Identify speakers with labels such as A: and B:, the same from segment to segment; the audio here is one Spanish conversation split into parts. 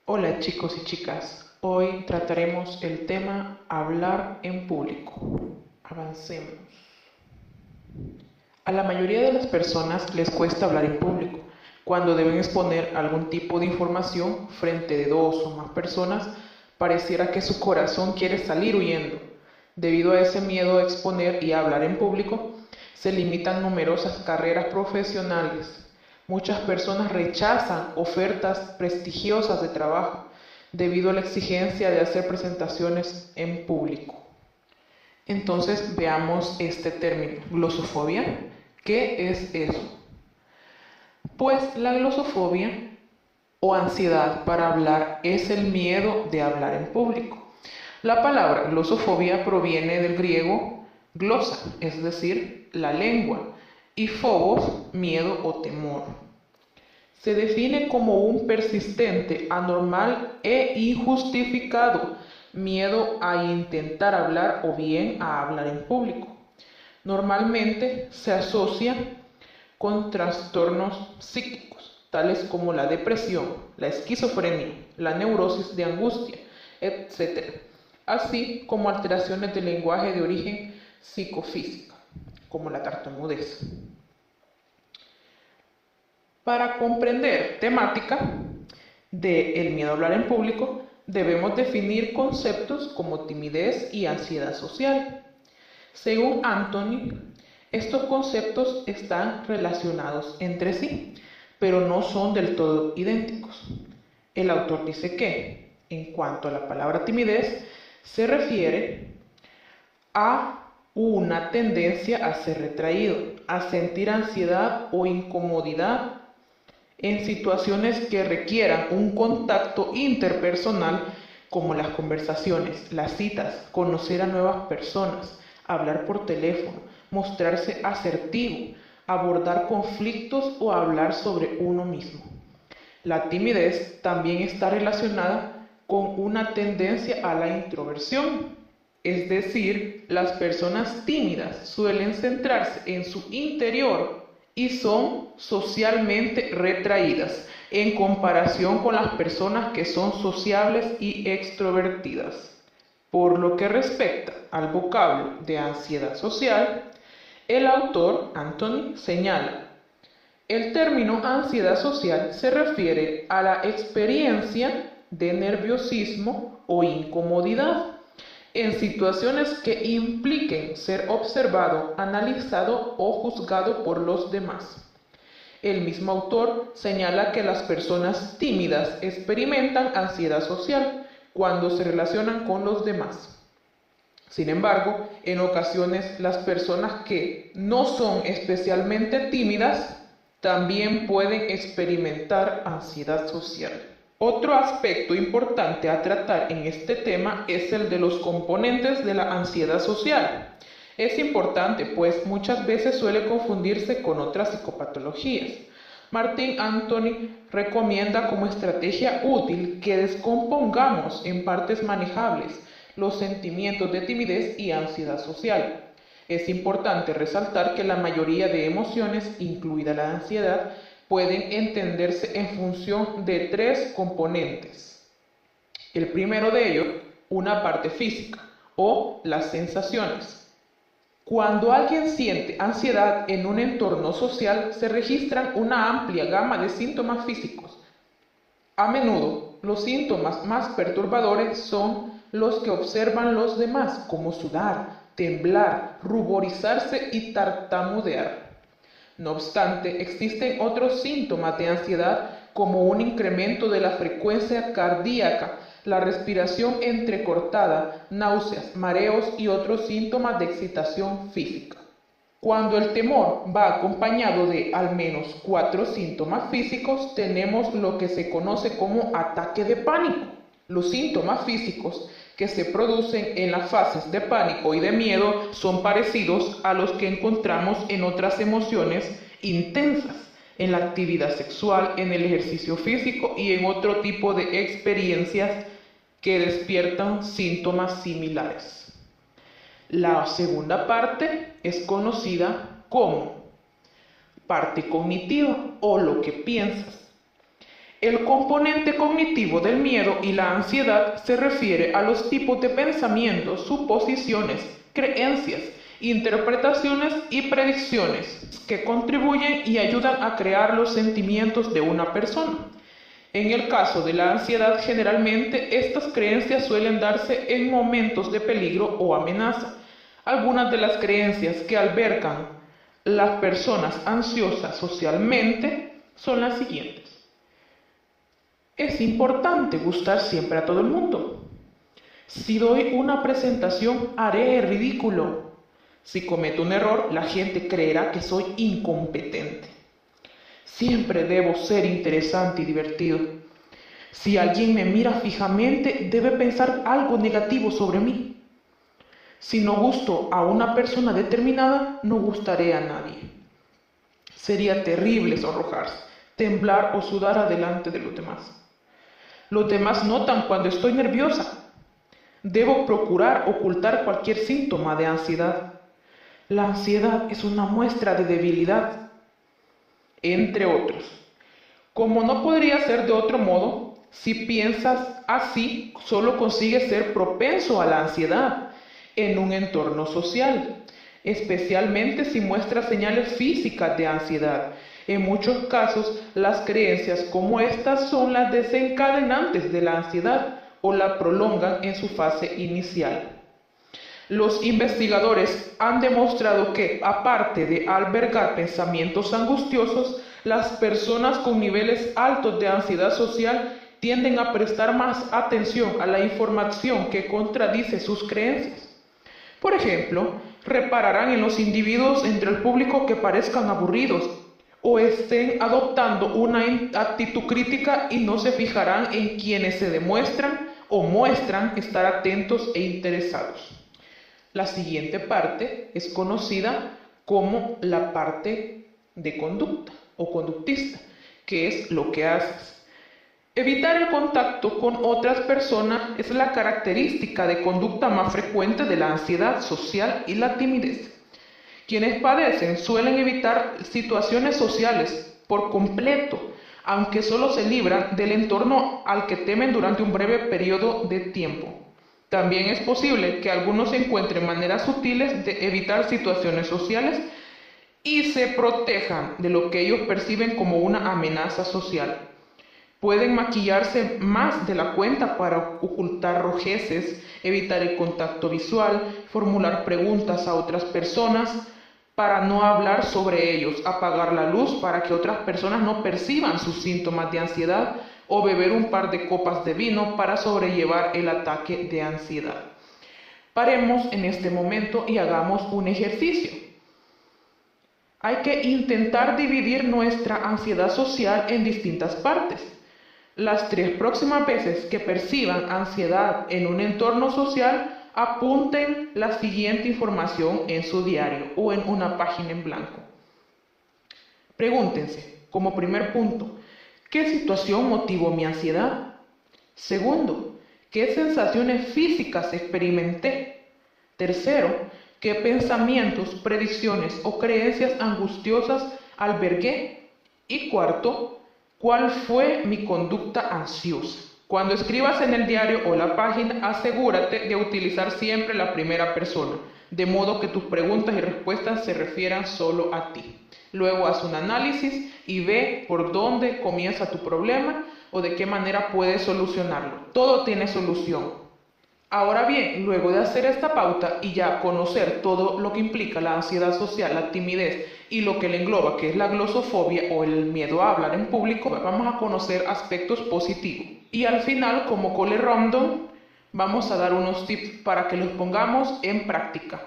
A: Hola chicos y chicas, hoy trataremos el tema hablar en público. Avancemos. A la mayoría de las personas les cuesta hablar en público cuando deben exponer algún tipo de información frente de dos o más personas. Pareciera que su corazón quiere salir huyendo. Debido a ese miedo a exponer y a hablar en público, se limitan numerosas carreras profesionales. Muchas personas rechazan ofertas prestigiosas de trabajo debido a la exigencia de hacer presentaciones en público. Entonces veamos este término, glosofobia. ¿Qué es eso? Pues la glosofobia o ansiedad para hablar es el miedo de hablar en público. La palabra glosofobia proviene del griego glosa, es decir, la lengua, y phobos, miedo o temor. Se define como un persistente, anormal e injustificado miedo a intentar hablar o bien a hablar en público. Normalmente se asocia con trastornos psíquicos, tales como la depresión, la esquizofrenia, la neurosis de angustia, etc., así como alteraciones del lenguaje de origen psicofísica, como la tartamudez. Para comprender temática del miedo a hablar en público, debemos definir conceptos como timidez y ansiedad social. Según Anthony, estos conceptos están relacionados entre sí, pero no son del todo idénticos. El autor dice que, en cuanto a la palabra timidez, se refiere a una tendencia a ser retraído, a sentir ansiedad o incomodidad en situaciones que requieran un contacto interpersonal como las conversaciones, las citas, conocer a nuevas personas, hablar por teléfono, mostrarse asertivo, abordar conflictos o hablar sobre uno mismo. La timidez también está relacionada con una tendencia a la introversión, es decir, las personas tímidas suelen centrarse en su interior y son socialmente retraídas en comparación con las personas que son sociables y extrovertidas. Por lo que respecta al vocablo de ansiedad social, el autor Anthony señala: el término ansiedad social se refiere a la experiencia de nerviosismo o incomodidad en situaciones que impliquen ser observado, analizado o juzgado por los demás. El mismo autor señala que las personas tímidas experimentan ansiedad social cuando se relacionan con los demás. Sin embargo, en ocasiones las personas que no son especialmente tímidas también pueden experimentar ansiedad social. Otro aspecto importante a tratar en este tema es el de los componentes de la ansiedad social. Es importante, pues muchas veces suele confundirse con otras psicopatologías. Martin Anthony recomienda como estrategia útil que descompongamos en partes manejables los sentimientos de timidez y ansiedad social. Es importante resaltar que la mayoría de emociones, incluida la ansiedad, pueden entenderse en función de tres componentes. El primero de ellos, una parte física o las sensaciones. Cuando alguien siente ansiedad en un entorno social, se registran una amplia gama de síntomas físicos. A menudo, los síntomas más perturbadores son los que observan los demás, como sudar, temblar, ruborizarse y tartamudear. No obstante, existen otros síntomas de ansiedad como un incremento de la frecuencia cardíaca, la respiración entrecortada, náuseas, mareos y otros síntomas de excitación física. Cuando el temor va acompañado de al menos 4 síntomas físicos, tenemos lo que se conoce como ataque de pánico. Los síntomas físicos que se producen en las fases de pánico y de miedo son parecidos a los que encontramos en otras emociones intensas, en la actividad sexual, en el ejercicio físico y en otro tipo de experiencias que despiertan síntomas similares. La segunda parte es conocida como parte cognitiva o lo que piensas. El componente cognitivo del miedo y la ansiedad se refiere a los tipos de pensamientos, suposiciones, creencias, interpretaciones y predicciones que contribuyen y ayudan a crear los sentimientos de una persona. En el caso de la ansiedad, generalmente estas creencias suelen darse en momentos de peligro o amenaza. Algunas de las creencias que albergan las personas ansiosas socialmente son las siguientes. Es importante gustar siempre a todo el mundo. Si doy una presentación, haré el ridículo. Si cometo un error, la gente creerá que soy incompetente. Siempre debo ser interesante y divertido. Si alguien me mira fijamente, debe pensar algo negativo sobre mí. Si no gusto a una persona determinada, no gustaré a nadie. Sería terrible sonrojarse, temblar o sudar delante de los demás. Los demás notan cuando estoy nerviosa. Debo procurar ocultar cualquier síntoma de ansiedad. La ansiedad es una muestra de debilidad, entre otros. Como no podría ser de otro modo, si piensas así, solo consigues ser propenso a la ansiedad en un entorno social, especialmente si muestras señales físicas de ansiedad. En muchos casos, las creencias como estas son las desencadenantes de la ansiedad o la prolongan en su fase inicial. Los investigadores han demostrado que, aparte de albergar pensamientos angustiosos, las personas con niveles altos de ansiedad social tienden a prestar más atención a la información que contradice sus creencias. Por ejemplo, repararán en los individuos entre el público que parezcan aburridos o estén adoptando una actitud crítica y no se fijarán en quienes se demuestran o muestran estar atentos e interesados. La siguiente parte es conocida como la parte de conducta o conductista, que es lo que haces. Evitar el contacto con otras personas es la característica de conducta más frecuente de la ansiedad social y la timidez. Quienes padecen suelen evitar situaciones sociales por completo, aunque solo se libran del entorno al que temen durante un breve periodo de tiempo. También es posible que algunos encuentren maneras sutiles de evitar situaciones sociales y se protejan de lo que ellos perciben como una amenaza social. Pueden maquillarse más de la cuenta para ocultar rojeces, evitar el contacto visual, formular preguntas a otras personas para no hablar sobre ellos, apagar la luz para que otras personas no perciban sus síntomas de ansiedad o beber un par de copas de vino para sobrellevar el ataque de ansiedad. Paremos en este momento y hagamos un ejercicio. Hay que intentar dividir nuestra ansiedad social en distintas partes. Las 3 próximas veces que perciban ansiedad en un entorno social, apunten la siguiente información en su diario o en una página en blanco. Pregúntense, como primer punto, ¿qué situación motivó mi ansiedad? Segundo, ¿qué sensaciones físicas experimenté? Tercero, ¿qué pensamientos, predicciones o creencias angustiosas albergué? Y cuarto, ¿cuál fue mi conducta ansiosa? Cuando escribas en el diario o la página, asegúrate de utilizar siempre la primera persona, de modo que tus preguntas y respuestas se refieran solo a ti. Luego haz un análisis y ve por dónde comienza tu problema o de qué manera puedes solucionarlo. Todo tiene solución. Ahora bien, luego de hacer esta pauta y ya conocer todo lo que implica la ansiedad social, la timidez y lo que le engloba, que es la glosofobia o el miedo a hablar en público, vamos a conocer aspectos positivos. Y al final, como cole random, vamos a dar unos tips para que los pongamos en práctica.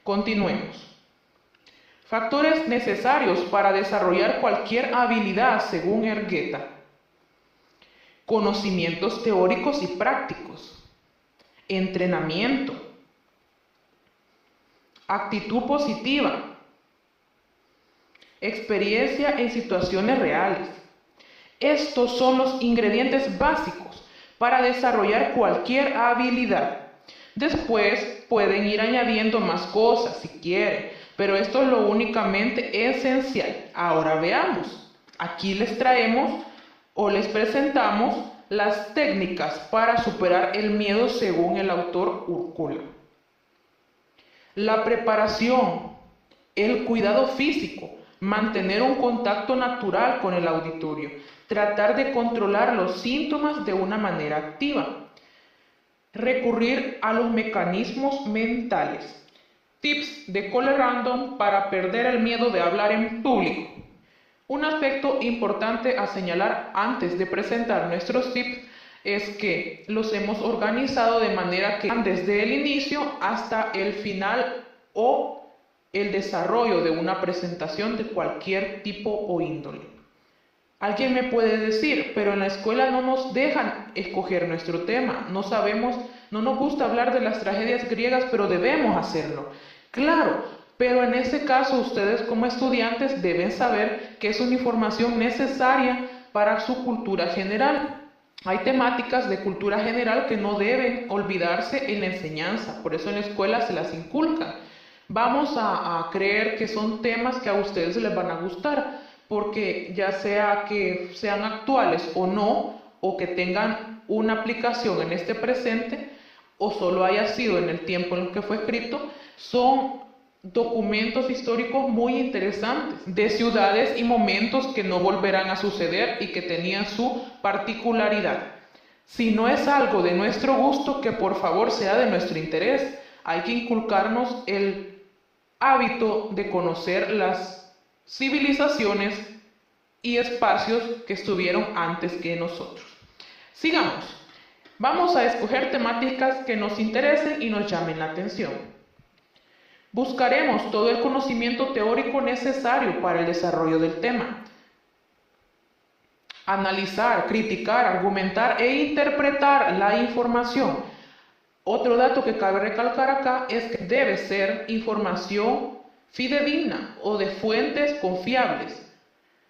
A: Continuemos. Factores necesarios para desarrollar cualquier habilidad según Ergueta. Conocimientos teóricos y prácticos. Entrenamiento. Actitud positiva. Experiencia en situaciones reales. Estos son los ingredientes básicos para desarrollar cualquier habilidad. Después pueden ir añadiendo más cosas si quieren, pero esto es lo únicamente esencial. Ahora veamos. Aquí les traemos o les presentamos las técnicas para superar el miedo según el autor Urkula. La preparación, el cuidado físico, mantener un contacto natural con el auditorio, tratar de controlar los síntomas de una manera activa, recurrir a los mecanismos mentales. Tips de Cole Random para perder el miedo de hablar en público. Un aspecto importante a señalar antes de presentar nuestros tips es que los hemos organizado de manera que van desde el inicio hasta el final o el desarrollo de una presentación de cualquier tipo o índole. Alguien me puede decir, pero en la escuela no nos dejan escoger nuestro tema, no sabemos, no nos gusta hablar de las tragedias griegas, pero debemos hacerlo. Claro, pero en ese caso ustedes como estudiantes deben saber que es una información necesaria para su cultura general. Hay temáticas de cultura general que no deben olvidarse en la enseñanza, por eso en la escuela se las inculcan. Vamos a creer que son temas que a ustedes les van a gustar, porque ya sea que sean actuales o no, o que tengan una aplicación en este presente, o solo haya sido en el tiempo en el que fue escrito, son documentos históricos muy interesantes, de ciudades y momentos que no volverán a suceder y que tenían su particularidad. Si no es algo de nuestro gusto, que por favor sea de nuestro interés. Hay que inculcarnos el hábito de conocer las civilizaciones y espacios que estuvieron antes que nosotros. Sigamos. Vamos a escoger temáticas que nos interesen y nos llamen la atención. Buscaremos todo el conocimiento teórico necesario para el desarrollo del tema. Analizar, criticar, argumentar e interpretar la información. Otro dato que cabe recalcar acá es que debe ser información fidedigna o de fuentes confiables.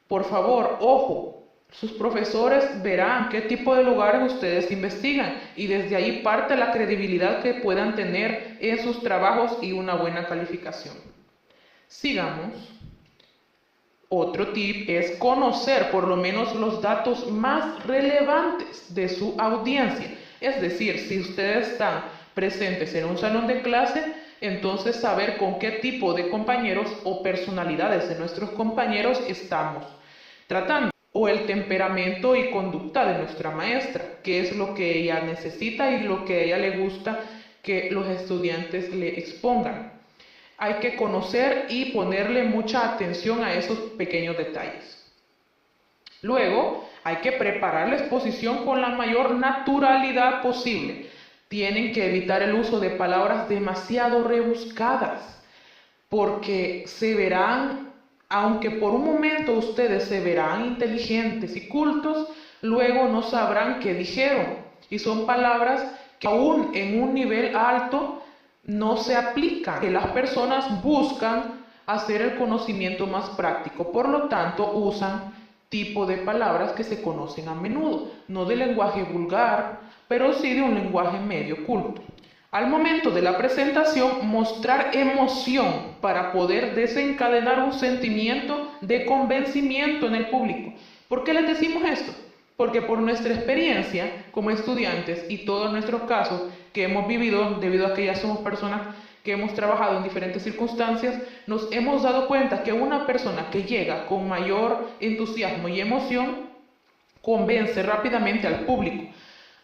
A: Por favor, ojo, sus profesores verán qué tipo de lugares ustedes investigan y desde ahí parte la credibilidad que puedan tener en sus trabajos y una buena calificación. Sigamos. Otro tip es conocer por lo menos los datos más relevantes de su audiencia. Es decir, si ustedes están presentes en un salón de clase, entonces saber con qué tipo de compañeros o personalidades de nuestros compañeros estamos tratando. O el temperamento y conducta de nuestra maestra, qué es lo que ella necesita y lo que a ella le gusta que los estudiantes le expongan. Hay que conocer y ponerle mucha atención a esos pequeños detalles. Luego, hay que preparar la exposición con la mayor naturalidad posible. Tienen que evitar el uso de palabras demasiado rebuscadas, porque se verán, aunque por un momento ustedes se verán inteligentes y cultos, luego no sabrán qué dijeron. Y son palabras que aún en un nivel alto no se aplican, que las personas buscan hacer el conocimiento más práctico. Por lo tanto, usan tipo de palabras que se conocen a menudo, no de lenguaje vulgar, pero sí de un lenguaje medio culto. Al momento de la presentación, mostrar emoción para poder desencadenar un sentimiento de convencimiento en el público. ¿Por qué les decimos esto? Porque por nuestra experiencia como estudiantes y todos nuestros casos que hemos vivido, debido a que ya somos personas que hemos trabajado en diferentes circunstancias, nos hemos dado cuenta que una persona que llega con mayor entusiasmo y emoción convence rápidamente al público.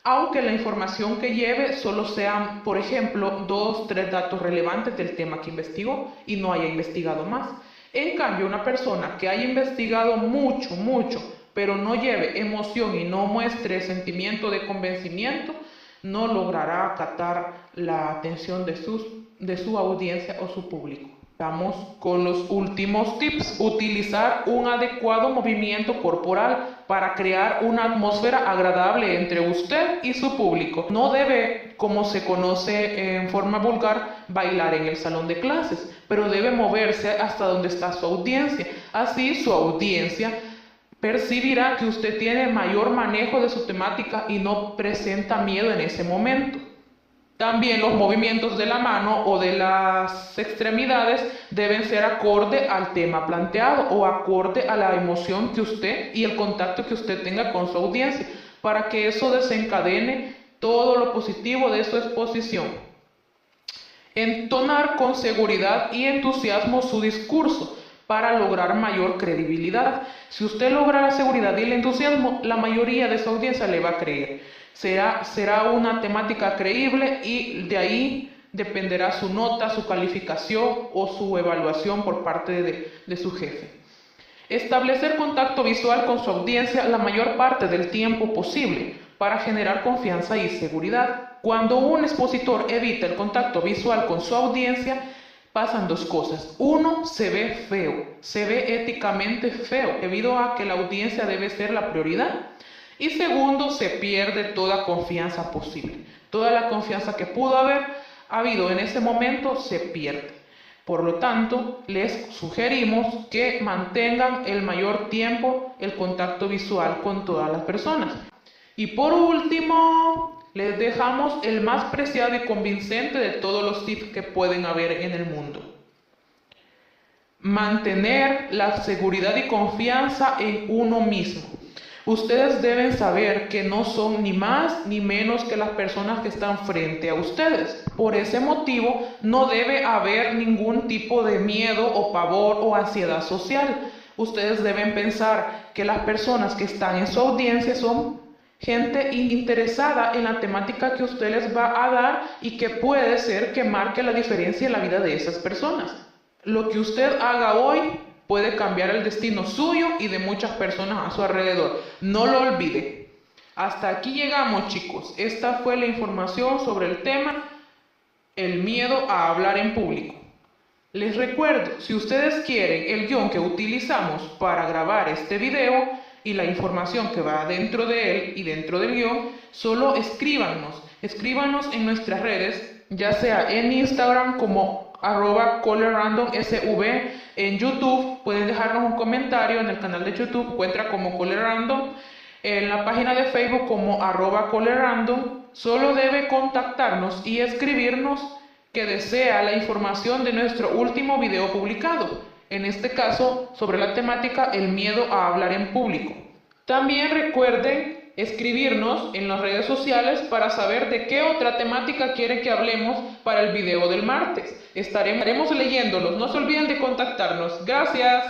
A: Aunque la información que lleve solo sean, por ejemplo, 2 o 3 datos relevantes del tema que investigó y no haya investigado más. En cambio, una persona que haya investigado mucho, pero no lleve emoción y no muestre sentimiento de convencimiento, no logrará captar la atención de su audiencia o su público. Vamos con los últimos tips. Utilizar un adecuado movimiento corporal para crear una atmósfera agradable entre usted y su público. No debe, como se conoce en forma vulgar, bailar en el salón de clases, pero debe moverse hasta donde está su audiencia. Así su audiencia percibirá que usted tiene mayor manejo de su temática y no presenta miedo en ese momento. También los movimientos de la mano o de las extremidades deben ser acorde al tema planteado o acorde a la emoción que usted y el contacto que usted tenga con su audiencia, para que eso desencadene todo lo positivo de su exposición. Entonar con seguridad y entusiasmo su discurso para lograr mayor credibilidad. Si usted logra la seguridad y el entusiasmo, la mayoría de su audiencia le va a creer. Será una temática creíble y de ahí dependerá su nota, su calificación o su evaluación por parte de su jefe. Establecer contacto visual con su audiencia la mayor parte del tiempo posible para generar confianza y seguridad. Cuando un expositor evita el contacto visual con su audiencia, pasan dos cosas. Uno, se ve feo, se ve éticamente feo, debido a que la audiencia debe ser la prioridad. Y segundo, se pierde toda confianza posible. Toda la confianza que pudo haber habido en ese momento se pierde. Por lo tanto, les sugerimos que mantengan el mayor tiempo el contacto visual con todas las personas. Y por último, les dejamos el más preciado y convincente de todos los tips que pueden haber en el mundo. Mantener la seguridad y confianza en uno mismo. Ustedes deben saber que no son ni más ni menos que las personas que están frente a ustedes. Por ese motivo, no debe haber ningún tipo de miedo o pavor o ansiedad social. Ustedes deben pensar que las personas que están en su audiencia son gente interesada en la temática que usted les va a dar y que puede ser que marque la diferencia en la vida de esas personas. Lo que usted haga hoy puede cambiar el destino suyo y de muchas personas a su alrededor. No lo olvide. Hasta aquí llegamos, chicos. Esta fue la información sobre el tema, el miedo a hablar en público. Les recuerdo, si ustedes quieren el guión que utilizamos para grabar este video y la información que va dentro de él y dentro del guión, solo escríbanos en nuestras redes, ya sea en Instagram como @ColorRandomSV, en YouTube pueden dejarnos un comentario en el canal de YouTube, encuentra como ColorRandom, en la página de Facebook como @ColorRandom. Solo debe contactarnos y escribirnos que desea la información de nuestro último video publicado, en este caso sobre la temática el miedo a hablar en público. También recuerden escribirnos en las redes sociales para saber de qué otra temática quieren que hablemos para el video del martes. Estaremos leyéndolos. No se olviden de contactarnos. Gracias.